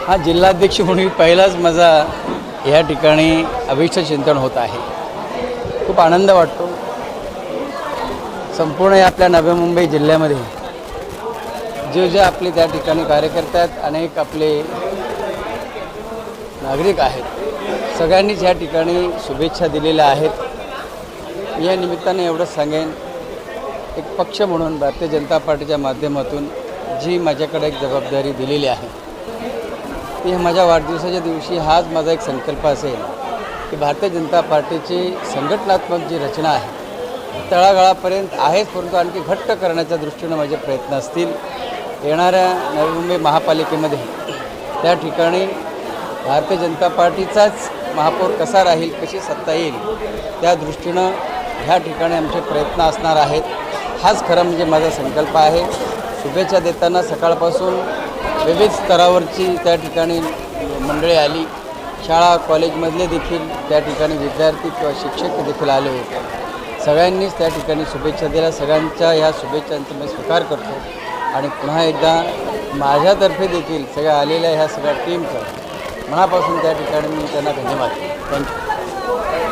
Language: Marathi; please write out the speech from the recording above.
हा जिल्हाध्यक्ष म्हणून पहिलाच माझा या ठिकाणी अभिष्ट चिंतन होत आहे. खूप आनंद वाटतो. संपूर्ण आपल्या नवी मुंबई जिल्ह्यामध्ये जे आपले त्या ठिकाणी कार्यकर्ते आहेत, अनेक आपले नागरिक आहेत, सगळ्यांनीच या ठिकाणी शुभेच्छा दिलेल्या आहेत. या निमित्ताने एवढंच सांगेन, एक पक्ष म्हणून भारतीय जनता पार्टीच्या माध्यमातून जी माझ्याकडे एक जबाबदारी दिलेली आहे ती माझ्या वाढदिवसाच्या दिवशी हाच माझा एक संकल्प असेल की भारतीय जनता पार्टीची संघटनात्मक जी रचना आहे तळागाळापर्यंत आहेच, परंतु आणखी घट्ट करण्याच्या दृष्टीनं माझे प्रयत्न असतील. येणाऱ्या नवी मुंबई महापालिकेमध्ये त्या ठिकाणी भारतीय जनता पार्टीचाच महापौर कसा राहील, कशी सत्ता येईल, त्या दृष्टीनं ह्या ठिकाणी आमचे प्रयत्न असणार आहेत. हाच खरं म्हणजे माझा संकल्प आहे. शुभेच्छा देताना सकाळपासून विविध स्तरावरची त्या ठिकाणी मंडळी आली. शाळा कॉलेजमधले देखील त्या ठिकाणी विद्यार्थी किंवा शिक्षक देखील आले होते. सगळ्यांनीच त्या ठिकाणी शुभेच्छा दिल्या. सगळ्यांच्या ह्या शुभेच्छांचा मी स्वीकार करतो आणि पुन्हा एकदा माझ्यातर्फे देखील सगळ्या आलेल्या ह्या सगळ्या टीमचं मनापासून त्या ठिकाणी मी त्यांना धन्यवाद देतो. थँक्यू.